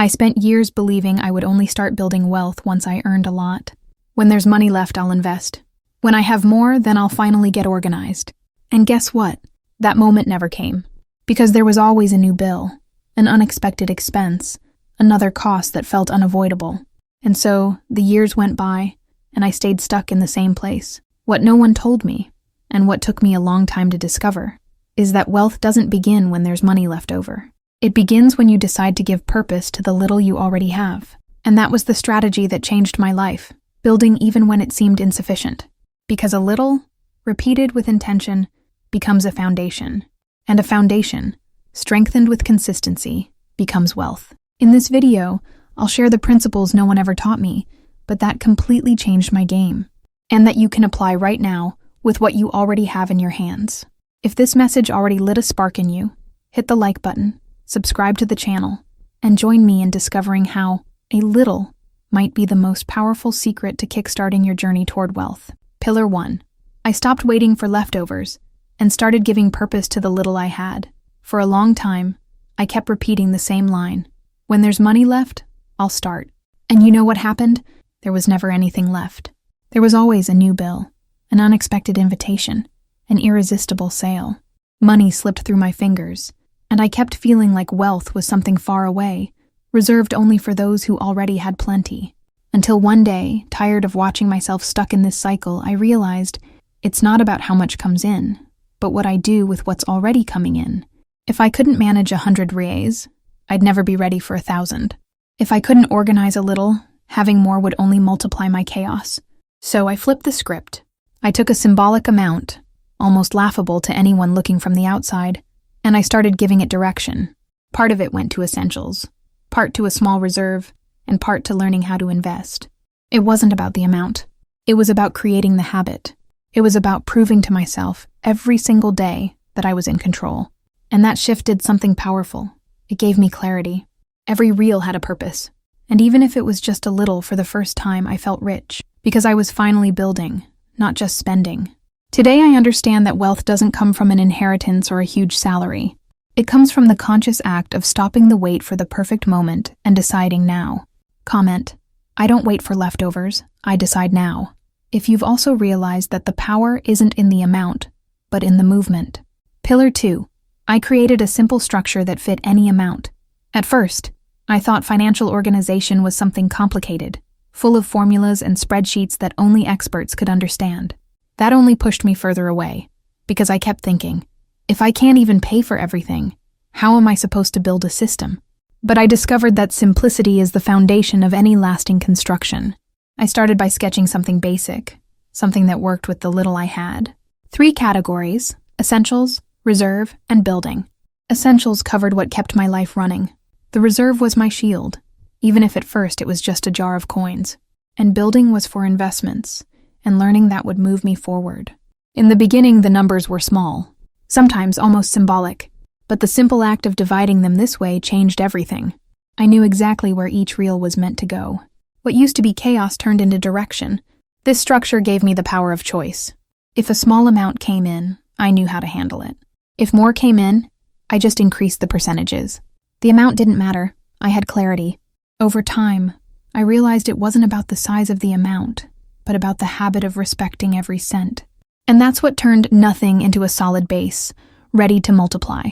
I spent years believing I would only start building wealth once I earned a lot. When there's money left, I'll invest. When I have more, then I'll finally get organized. And guess what? That moment never came. Because there was always a new bill, an unexpected expense, another cost that felt unavoidable. And so, the years went by, and I stayed stuck in the same place. What no one told me, and what took me a long time to discover, is that wealth doesn't begin when there's money left over. It begins when you decide to give purpose to the little you already have. And that was the strategy that changed my life, building even when it seemed insufficient. Because a little, repeated with intention, becomes a foundation. And a foundation, strengthened with consistency, becomes wealth. In this video, I'll share the principles no one ever taught me, but that completely changed my game. And that you can apply right now with what you already have in your hands. If this message already lit a spark in you, hit the like button, subscribe to the channel, and join me in discovering how a little might be the most powerful secret to kickstarting your journey toward wealth. Pillar 1. I stopped waiting for leftovers and started giving purpose to the little I had. For a long time, I kept repeating the same line. When there's money left, I'll start. And you know what happened? There was never anything left. There was always a new bill, an unexpected invitation, an irresistible sale. Money slipped through my fingers, and I kept feeling like wealth was something far away, reserved only for those who already had plenty. Until one day, tired of watching myself stuck in this cycle, I realized it's not about how much comes in, but what I do with what's already coming in. If I couldn't manage 100 reais, I'd never be ready for 1,000. If I couldn't organize a little, having more would only multiply my chaos. So I flipped the script. I took a symbolic amount, almost laughable to anyone looking from the outside, and I started giving it direction. Part of it went to essentials, part to a small reserve, and part to learning how to invest. It wasn't about the amount. It was about creating the habit. It was about proving to myself every single day that I was in control. And that shift did something powerful. It gave me clarity. Every reel had a purpose. And even if it was just a little, for the first time, I felt rich, because I was finally building, not just spending. Today I understand that wealth doesn't come from an inheritance or a huge salary. It comes from the conscious act of stopping the wait for the perfect moment and deciding now. Comment: I don't wait for leftovers, I decide now. If you've also realized that the power isn't in the amount, but in the movement. Pillar 2. I created a simple structure that fit any amount. At first, I thought financial organization was something complicated, full of formulas and spreadsheets that only experts could understand. That only pushed me further away, because I kept thinking, if I can't even pay for everything, how am I supposed to build a system? But I discovered that simplicity is the foundation of any lasting construction. I started by sketching something basic, something that worked with the little I had. 3 categories: essentials, reserve, and building. Essentials covered what kept my life running. The reserve was my shield, even if at first it was just a jar of coins. And building was for investments, and learning that would move me forward. In the beginning, the numbers were small, sometimes almost symbolic, but the simple act of dividing them this way changed everything. I knew exactly where each reel was meant to go. What used to be chaos turned into direction. This structure gave me the power of choice. If a small amount came in, I knew how to handle it. If more came in, I just increased the percentages. The amount didn't matter. I had clarity. Over time, I realized it wasn't about the size of the amount, but about the habit of respecting every cent. And that's what turned nothing into a solid base, ready to multiply.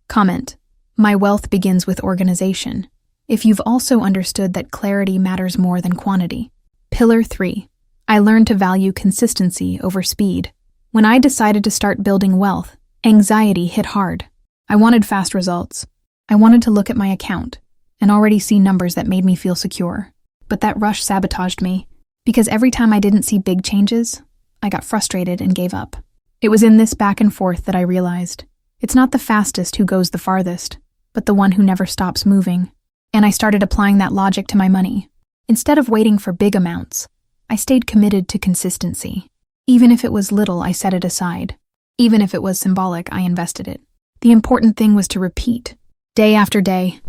Comment: my wealth begins with organization. If you've also understood that clarity matters more than quantity. Pillar 3. I learned to value consistency over speed. When I decided to start building wealth, anxiety hit hard. I wanted fast results. I wanted to look at my account and already see numbers that made me feel secure. But that rush sabotaged me, because every time I didn't see big changes, I got frustrated and gave up. It was in this back and forth that I realized, it's not the fastest who goes the farthest, but the one who never stops moving. And I started applying that logic to my money. Instead of waiting for big amounts, I stayed committed to consistency. Even if it was little, I set it aside. Even if it was symbolic, I invested it. The important thing was to repeat, day after day,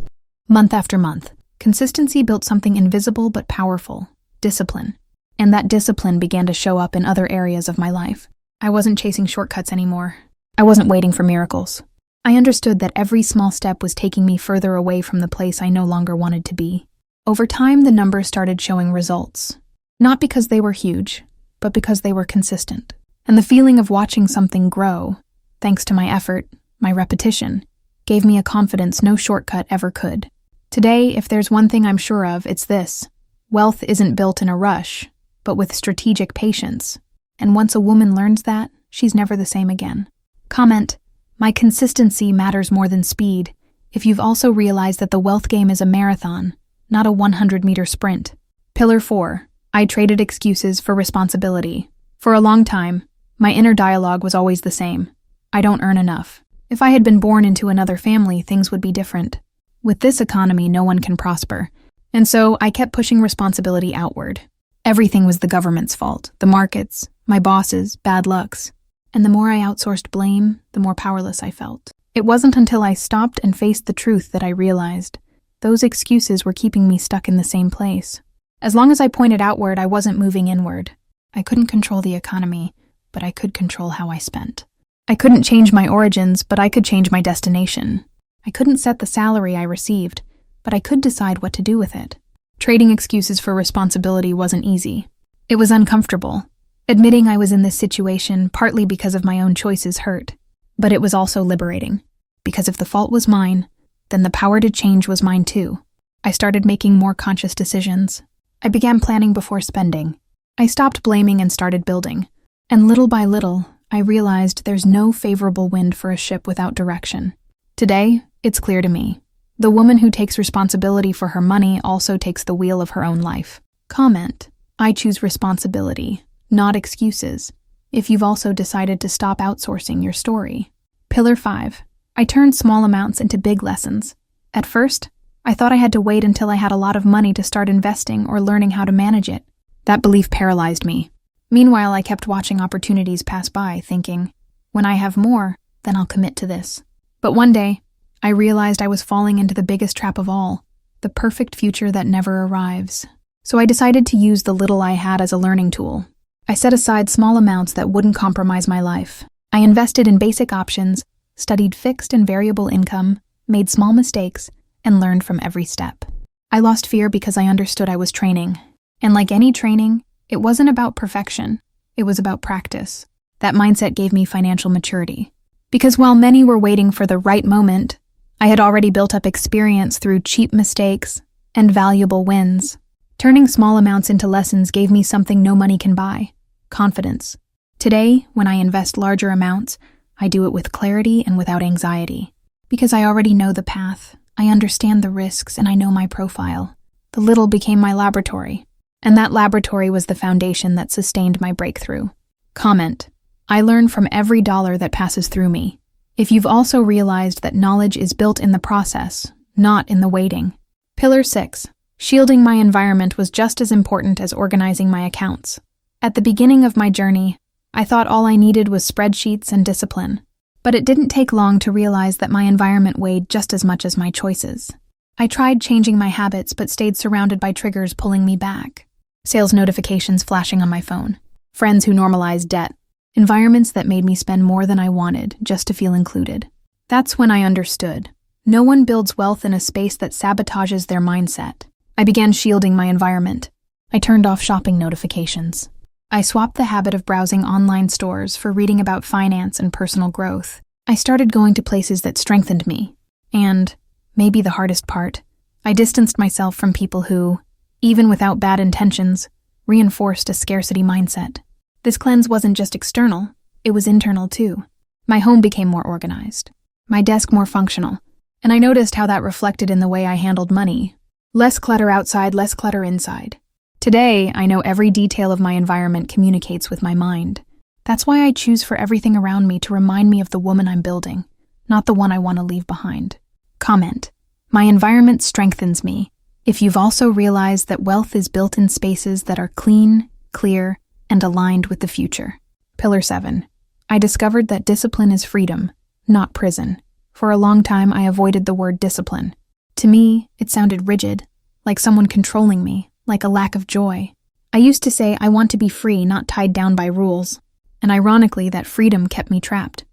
month after month. Consistency built something invisible but powerful: discipline. And that discipline began to show up in other areas of my life. I wasn't chasing shortcuts anymore. I wasn't waiting for miracles. I understood that every small step was taking me further away from the place I no longer wanted to be. Over time, the numbers started showing results. Not because they were huge, but because they were consistent. And the feeling of watching something grow, thanks to my effort, my repetition, gave me a confidence no shortcut ever could. Today, if there's one thing I'm sure of, it's this. Wealth isn't built in a rush, but with strategic patience. And once a woman learns that, she's never the same again. Comment: my consistency matters more than speed. If you've also realized that the wealth game is a marathon, not a 100-meter sprint. Pillar 4. I traded excuses for responsibility. For a long time, my inner dialogue was always the same. I don't earn enough. If I had been born into another family, things would be different. With this economy, no one can prosper. And so I kept pushing responsibility outward. Everything was the government's fault, the markets, my bosses, bad lucks. And the more I outsourced blame, the more powerless I felt. It wasn't until I stopped and faced the truth that I realized those excuses were keeping me stuck in the same place. As long as I pointed outward, I wasn't moving inward. I couldn't control the economy, but I could control how I spent. I couldn't change my origins, but I could change my destination. I couldn't set the salary I received, but I could decide what to do with it. Trading excuses for responsibility wasn't easy. It was uncomfortable. Admitting I was in this situation partly because of my own choices hurt, but it was also liberating. Because if the fault was mine, then the power to change was mine too. I started making more conscious decisions. I began planning before spending. I stopped blaming and started building. And little by little, I realized there's no favorable wind for a ship without direction. Today, it's clear to me. The woman who takes responsibility for her money also takes the wheel of her own life. Comment: I choose responsibility, not excuses, if you've also decided to stop outsourcing your story. Pillar 5. I turned small amounts into big lessons. At first, I thought I had to wait until I had a lot of money to start investing or learning how to manage it. That belief paralyzed me. Meanwhile, I kept watching opportunities pass by, thinking, when I have more, then I'll commit to this. But one day, I realized I was falling into the biggest trap of all, the perfect future that never arrives. So I decided to use the little I had as a learning tool. I set aside small amounts that wouldn't compromise my life. I invested in basic options, studied fixed and variable income, made small mistakes, and learned from every step. I lost fear because I understood I was training. And like any training, it wasn't about perfection. It was about practice. That mindset gave me financial maturity. Because while many were waiting for the right moment, I had already built up experience through cheap mistakes and valuable wins. Turning small amounts into lessons gave me something no money can buy: confidence. Today, when I invest larger amounts, I do it with clarity and without anxiety. Because I already know the path, I understand the risks, and I know my profile. The little became my laboratory, and that laboratory was the foundation that sustained my breakthrough. Comment: I learn from every dollar that passes through me. If you've also realized that knowledge is built in the process, not in the waiting. Pillar 6. Shielding my environment was just as important as organizing my accounts. At the beginning of my journey, I thought all I needed was spreadsheets and discipline. But it didn't take long to realize that my environment weighed just as much as my choices. I tried changing my habits but stayed surrounded by triggers pulling me back. Sales notifications flashing on my phone. Friends who normalized debt. Environments that made me spend more than I wanted just to feel included. That's when I understood. No one builds wealth in a space that sabotages their mindset. I began shielding my environment. I turned off shopping notifications. I swapped the habit of browsing online stores for reading about finance and personal growth. I started going to places that strengthened me. And, maybe the hardest part, I distanced myself from people who, even without bad intentions, reinforced a scarcity mindset. This cleanse wasn't just external, it was internal too. My home became more organized, my desk more functional, and I noticed how that reflected in the way I handled money. Less clutter outside, less clutter inside. Today, I know every detail of my environment communicates with my mind. That's why I choose for everything around me to remind me of the woman I'm building, not the one I want to leave behind. Comment: my environment strengthens me. If you've also realized that wealth is built in spaces that are clean, clear, and aligned with the future. Pillar 7. I discovered that discipline is freedom, not prison. For a long time, I avoided the word discipline. To me, it sounded rigid, like someone controlling me, like a lack of joy. I used to say I want to be free, not tied down by rules. And ironically, that freedom kept me trapped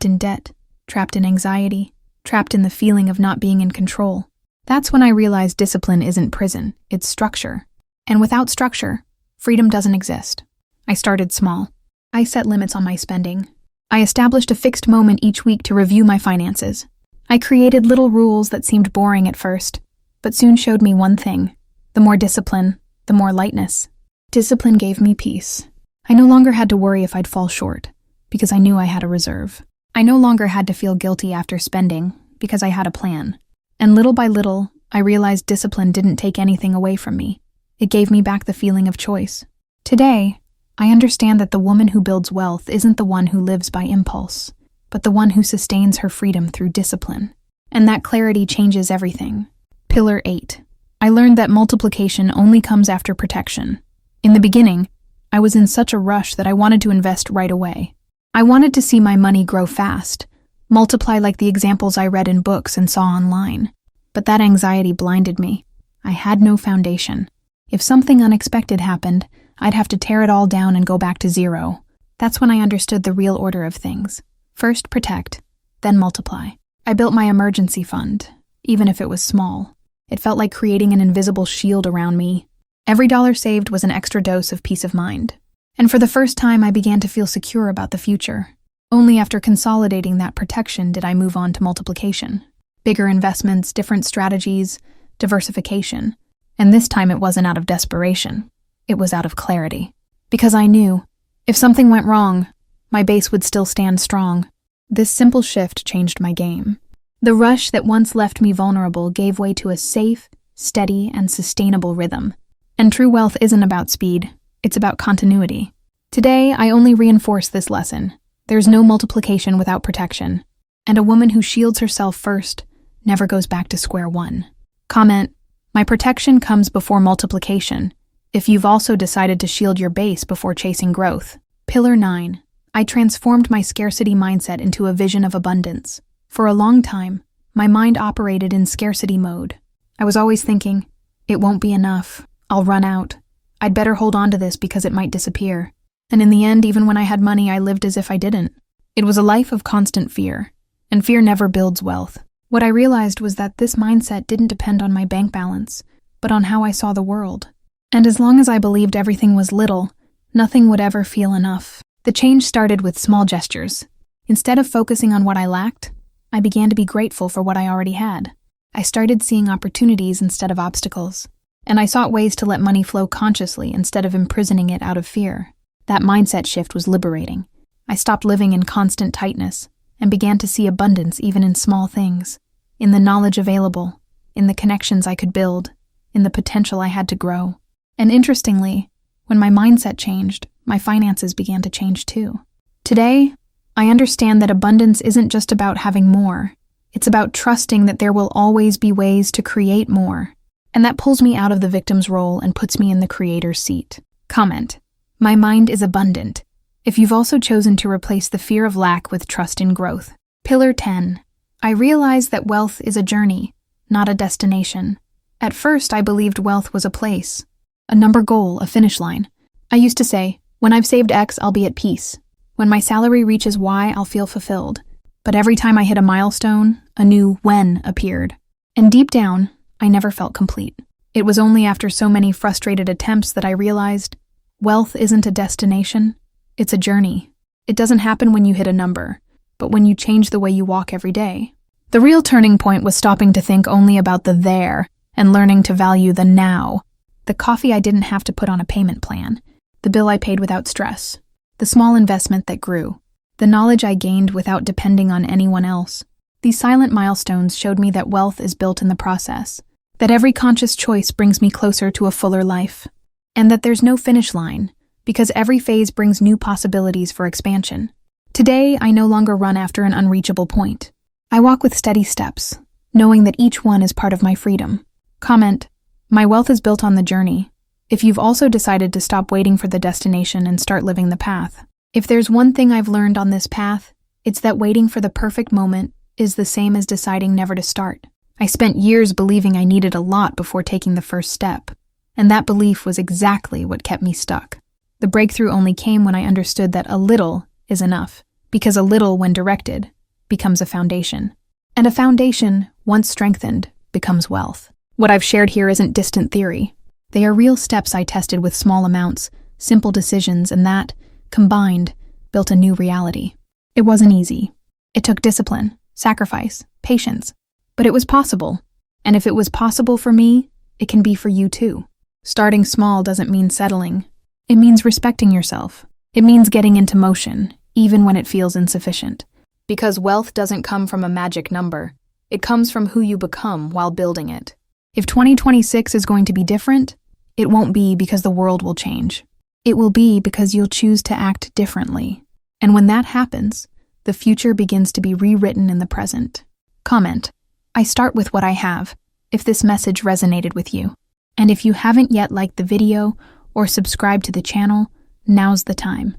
in debt, trapped in anxiety, trapped in the feeling of not being in control. That's when I realized discipline isn't prison, it's structure. And without structure, freedom doesn't exist. I started small. I set limits on my spending. I established a fixed moment each week to review my finances. I created little rules that seemed boring at first, but soon showed me one thing. The more discipline, the more lightness. Discipline gave me peace. I no longer had to worry if I'd fall short, because I knew I had a reserve. I no longer had to feel guilty after spending, because I had a plan. And little by little, I realized discipline didn't take anything away from me. It gave me back the feeling of choice. Today, I understand that the woman who builds wealth isn't the one who lives by impulse, but the one who sustains her freedom through discipline. And that clarity changes everything. Pillar 8. I learned that multiplication only comes after protection. In the beginning, I was in such a rush that I wanted to invest right away. I wanted to see my money grow fast, multiply like the examples I read in books and saw online. But that anxiety blinded me. I had no foundation. If something unexpected happened, I'd have to tear it all down and go back to zero. That's when I understood the real order of things. First protect, then multiply. I built my emergency fund, even if it was small. It felt like creating an invisible shield around me. Every dollar saved was an extra dose of peace of mind. And for the first time, I began to feel secure about the future. Only after consolidating that protection did I move on to multiplication. Bigger investments, different strategies, diversification. And this time it wasn't out of desperation. It was out of clarity. Because I knew, if something went wrong, my base would still stand strong. This simple shift changed my game. The rush that once left me vulnerable gave way to a safe, steady, and sustainable rhythm. And true wealth isn't about speed. It's about continuity. Today, I only reinforce this lesson. There's no multiplication without protection. And a woman who shields herself first never goes back to square one. Comment, my protection comes before multiplication, if you've also decided to shield your base before chasing growth. Pillar 9. I transformed my scarcity mindset into a vision of abundance. For a long time, my mind operated in scarcity mode. I was always thinking, it won't be enough. I'll run out. I'd better hold on to this because it might disappear. And in the end, even when I had money, I lived as if I didn't. It was a life of constant fear, and fear never builds wealth. What I realized was that this mindset didn't depend on my bank balance, but on how I saw the world. And as long as I believed everything was little, nothing would ever feel enough. The change started with small gestures. Instead of focusing on what I lacked, I began to be grateful for what I already had. I started seeing opportunities instead of obstacles. And I sought ways to let money flow consciously instead of imprisoning it out of fear. That mindset shift was liberating. I stopped living in constant tightness and began to see abundance even in small things, in the knowledge available, in the connections I could build, in the potential I had to grow. And interestingly, when my mindset changed, my finances began to change too. Today, I understand that abundance isn't just about having more. It's about trusting that there will always be ways to create more. And that pulls me out of the victim's role and puts me in the creator's seat. Comment, my mind is abundant. If you've also chosen to replace the fear of lack with trust in growth. Pillar 10. I realized that wealth is a journey, not a destination. At first, I believed wealth was a place, a number goal, a finish line. I used to say, when I've saved X, I'll be at peace. When my salary reaches Y, I'll feel fulfilled. But every time I hit a milestone, a new when appeared. And deep down, I never felt complete. It was only after so many frustrated attempts that I realized wealth isn't a destination, it's a journey. It doesn't happen when you hit a number, but when you change the way you walk every day. The real turning point was stopping to think only about the there and learning to value the now. The coffee I didn't have to put on a payment plan, the bill I paid without stress, the small investment that grew, the knowledge I gained without depending on anyone else. These silent milestones showed me that wealth is built in the process, that every conscious choice brings me closer to a fuller life, and that there's no finish line, because every phase brings new possibilities for expansion. Today, I no longer run after an unreachable point. I walk with steady steps, knowing that each one is part of my freedom. Comment, my wealth is built on the journey. If you've also decided to stop waiting for the destination and start living the path. If there's one thing I've learned on this path, it's that waiting for the perfect moment is the same as deciding never to start. I spent years believing I needed a lot before taking the first step, and that belief was exactly what kept me stuck. The breakthrough only came when I understood that a little is enough, because a little, when directed, becomes a foundation. And a foundation, once strengthened, becomes wealth. What I've shared here isn't distant theory. They are real steps I tested with small amounts, simple decisions, and that, combined, built a new reality. It wasn't easy. It took discipline, sacrifice, patience. But it was possible. And if it was possible for me, it can be for you too. Starting small doesn't mean settling. It means respecting yourself. It means getting into motion, even when it feels insufficient. Because wealth doesn't come from a magic number. It comes from who you become while building it. If 2026 is going to be different, it won't be because the world will change. It will be because you'll choose to act differently. And when that happens, the future begins to be rewritten in the present. Comment. I start with what I have, if this message resonated with you. And if you haven't yet liked the video or subscribed to the channel, now's the time.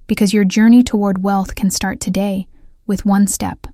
Because your journey toward wealth can start today with one step.